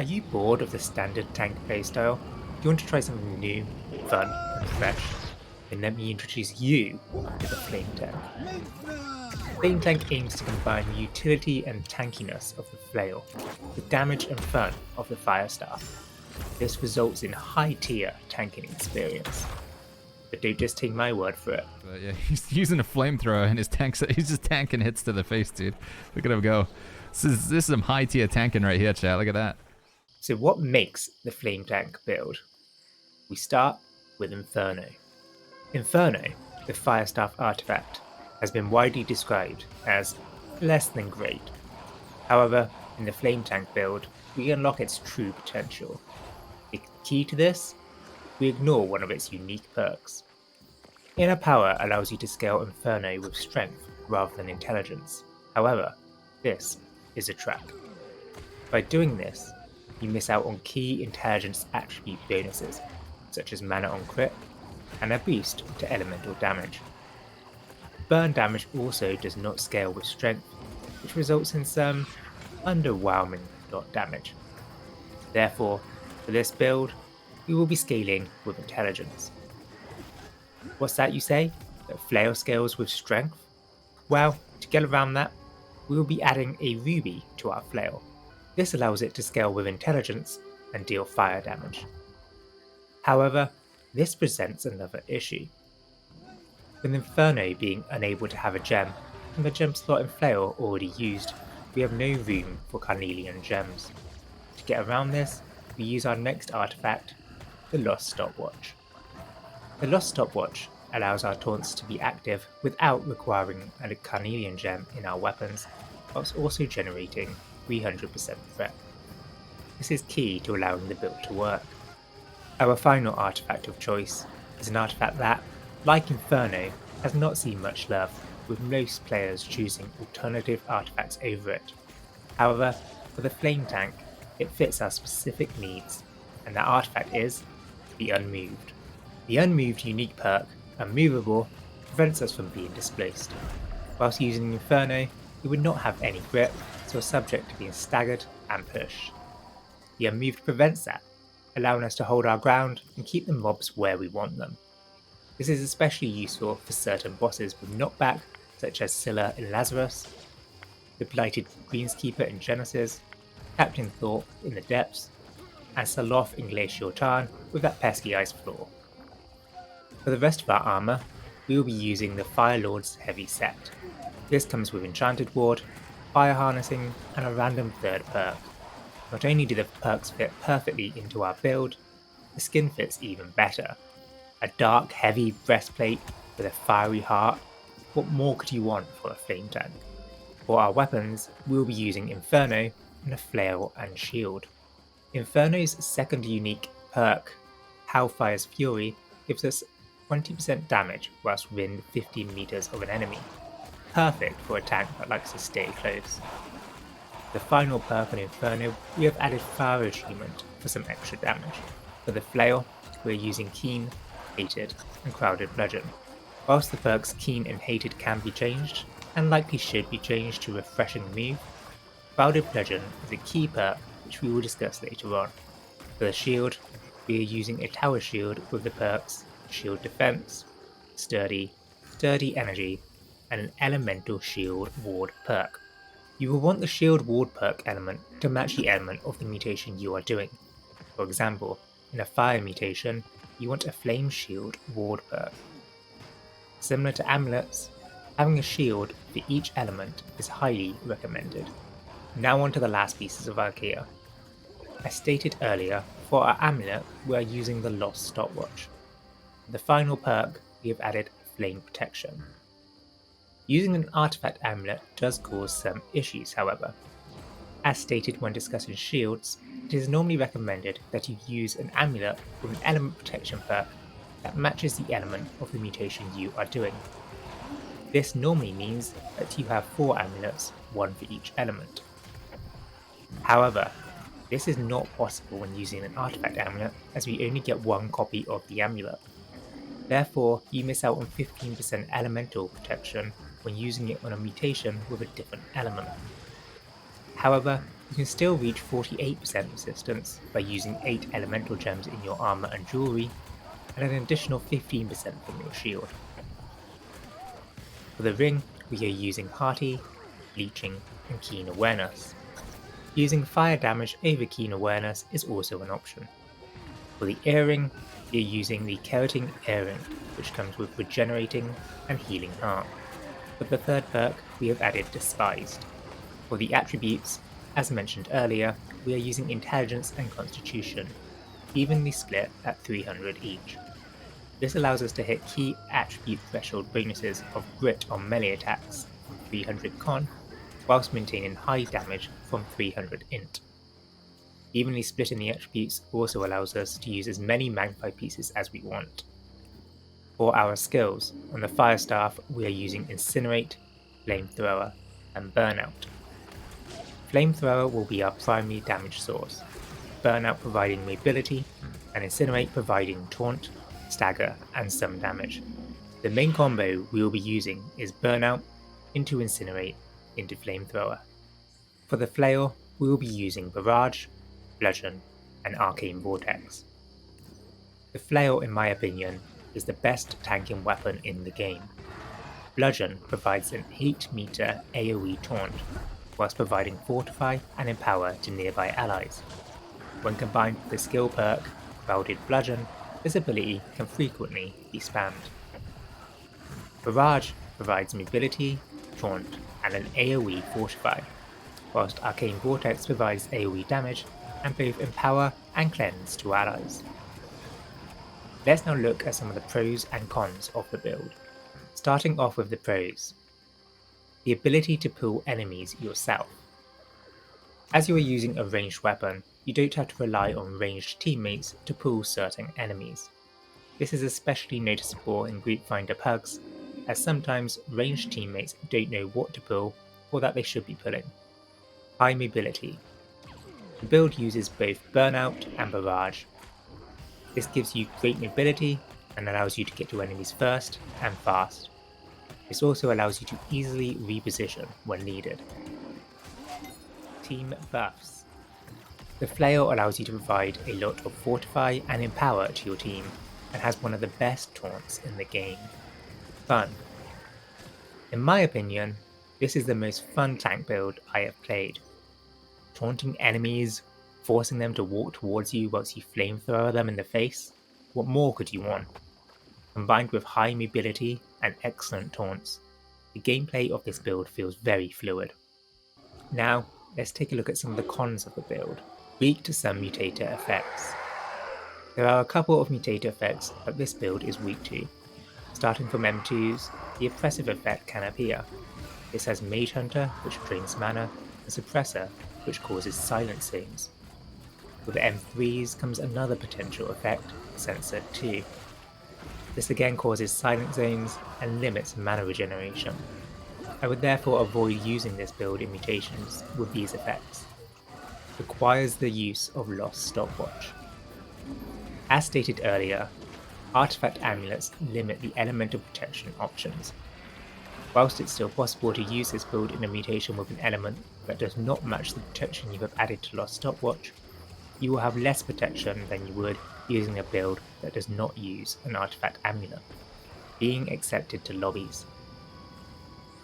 Are you bored of the standard tank playstyle? Do you want to try something new, fun, and fresh? Then let me introduce you to the Flame Tank. The Flame Tank aims to combine the utility and tankiness of the flail with damage and fun of the fire staff. This results in high-tier tanking experience. But don't just take my word for it. But yeah, he's using a flamethrower and his tanks. He's just tanking hits to the face, dude. Look at him go. This is some high tier tanking right here, chat. Look at that. So what makes the Flame Tank build? We start with Inferno. Inferno, the fire staff artifact, has been widely described as less than great. However, in the Flame Tank build, we unlock its true potential. The key to this? We ignore one of its unique perks. Inner Power allows you to scale Inferno with strength rather than intelligence. However, this is a trap. By doing this, you miss out on key intelligence attribute bonuses, such as mana on crit, and a boost to elemental damage. Burn damage also does not scale with strength, which results in some underwhelming dot damage. Therefore, for this build, we will be scaling with intelligence. What's that you say? That flail scales with strength? Well, to get around that, we will be adding a ruby to our flail. This allows it to scale with intelligence and deal fire damage. However, this presents another issue. With Inferno being unable to have a gem, and the gem slot in flail already used, we have no room for carnelian gems. To get around this, we use our next artifact, the Lost Stopwatch. The Lost Stopwatch allows our taunts to be active without requiring a carnelian gem in our weapons, whilst also generating 300% threat. This is key to allowing the build to work. Our final artifact of choice is an artifact that, like Inferno, has not seen much love, with most players choosing alternative artifacts over it. However, for the Flame Tank, it fits our specific needs, and that artifact is the Unmoved. The Unmoved unique perk, Unmovable, prevents us from being displaced. Whilst using Inferno, we would not have any grip, so are subject to being staggered and pushed. The Unmoved prevents that, allowing us to hold our ground and keep the mobs where we want them. This is especially useful for certain bosses with knockback, such as Scylla in Lazarus, the Blighted Greenskeeper in Genesis, Captain Thorpe in the Depths, and Saloth in Glacial Tarn with that pesky ice floor. For the rest of our armour, we will be using the Fire Lord's Heavy Set. This comes with Enchanted Ward, Fire Harnessing, and a random third perk. Not only do the perks fit perfectly into our build, the skin fits even better. A dark, heavy breastplate with a fiery heart. What more could you want for a Flame Tank? For our weapons, we will be using Inferno and a Flail and Shield. Inferno's second unique perk, Hellfire's Fury, gives us 20% damage whilst within 15 meters of an enemy. Perfect for a tank that likes to stay close. The final perk on Inferno, we have added Fire Achievement for some extra damage. For the Flail, we are using Keen, Hated, and Crowded Bludgeon. Whilst the perks Keen and Hated can be changed, and likely should be changed to Refreshing Move, Crowded Bludgeon is a key perk which we will discuss later on. For the shield, we are using a Tower Shield with the perks Shield Defense, Sturdy, Sturdy Energy, and an Elemental Shield Ward perk. You will want the Shield Ward perk element to match the element of the mutation you are doing. For example, in a Fire mutation, you want a Flame Shield Ward perk. Similar to amulets, having a shield for each element is highly recommended. Now on to the last pieces of our gear. As stated earlier, for our amulet we are using the Lost Stopwatch. For the final perk, we have added Flame Protection. Using an artifact amulet does cause some issues, however. As stated when discussing shields, it is normally recommended that you use an amulet with an element protection perk that matches the element of the mutation you are doing. This normally means that you have 4 amulets, one for each element. However, this is not possible when using an artifact amulet, as we only get one copy of the amulet. Therefore, you miss out on 15% elemental protection when using it on a mutation with a different element. However, You can still reach 48% resistance by using 8 elemental gems in your armor and jewelry, and an additional 15% from your shield. For the ring, we are using Hearty, Leeching, and Keen Awareness. Using fire damage over Keen Awareness is also an option. For the earring, we are using the Keratin Earring, which comes with Regenerating and Healing Heart. For the third perk, we have added Despised. For the attributes, as mentioned earlier, we are using Intelligence and Constitution, evenly split at 300 each. This allows us to hit key attribute threshold bonuses of Grit on melee attacks from 300 con, whilst maintaining high damage from 300 int. Evenly splitting the attributes also allows us to use as many Magpie pieces as we want. For our skills, on the Fire Staff we are using Incinerate, Flamethrower, and Burnout. Flamethrower will be our primary damage source, Burnout providing mobility, and Incinerate providing taunt, stagger, and some damage. The main combo we will be using is Burnout into Incinerate into Flamethrower. For the Flail, we will be using Barrage, Bludgeon, and Arcane Vortex. The Flail, in my opinion, is the best tanking weapon in the game. Bludgeon provides an 8 meter AoE taunt, whilst providing Fortify and Empower to nearby allies. When combined with the skill perk, Crowded Bludgeon, this ability can frequently be spammed. Barrage provides mobility, taunt, and an AoE Fortify, whilst Arcane Vortex provides AoE damage and both Empower and Cleanse to allies. Let's now look at some of the pros and cons of the build. Starting off with the pros. The ability to pull enemies yourself. As you are using a ranged weapon, you don't have to rely on ranged teammates to pull certain enemies. This is especially noticeable in Group Finder pugs, as sometimes ranged teammates don't know what to pull or that they should be pulling. High mobility. The build uses both Burnout and Barrage. This gives you great mobility and allows you to get to enemies first and fast. This also allows you to easily reposition when needed. Team buffs. The Flail allows you to provide a lot of Fortify and Empower to your team and has one of the best taunts in the game. Fun. In my opinion, this is the most fun tank build I have played. Taunting enemies, forcing them to walk towards you whilst you flamethrower them in the face, what more could you want? Combined with high mobility and excellent taunts, the gameplay of this build feels very fluid. Now, let's take a look at some of the cons of the build. Weak to some mutator effects. There are a couple of mutator effects that this build is weak to. Starting from M2s, the Oppressive effect can appear. This has Mage Hunter, which drains mana, and Suppressor, which causes silent zones. With M3s comes another potential effect, Censor 2. This again causes silent zones and limits mana regeneration. I would therefore avoid using this build in mutations with these effects. Requires the use of Lost Stopwatch. As stated earlier, artifact amulets limit the elemental protection options. Whilst it's still possible to use this build in a mutation with an element that does not match the protection you have added to Lost Stopwatch, you will have less protection than you would using a build that does not use an artifact amulet, being accepted to lobbies.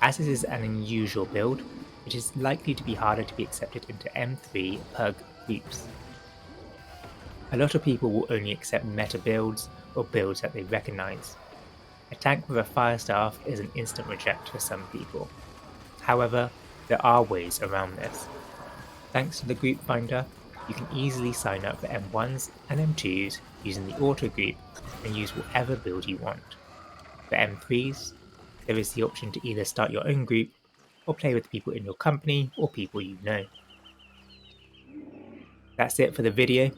As this is an unusual build, it is likely to be harder to be accepted into M3 pug groups. A lot of people will only accept meta builds or builds that they recognise. A tank with a fire staff is an instant reject for some people. However, there are ways around this. Thanks to the group finder, you can easily sign up for M1s and M2s using the auto group and use whatever build you want. For M3s, there is the option to either start your own group or play with people in your company or people you know. That's it for the video.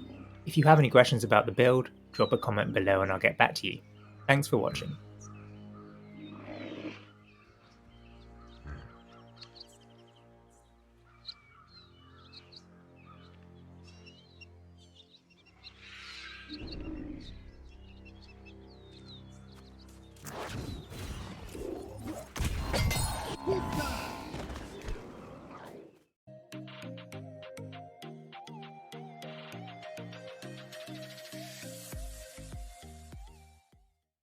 If you have any questions about the build, drop a comment below and I'll get back to you. Thanks for watching.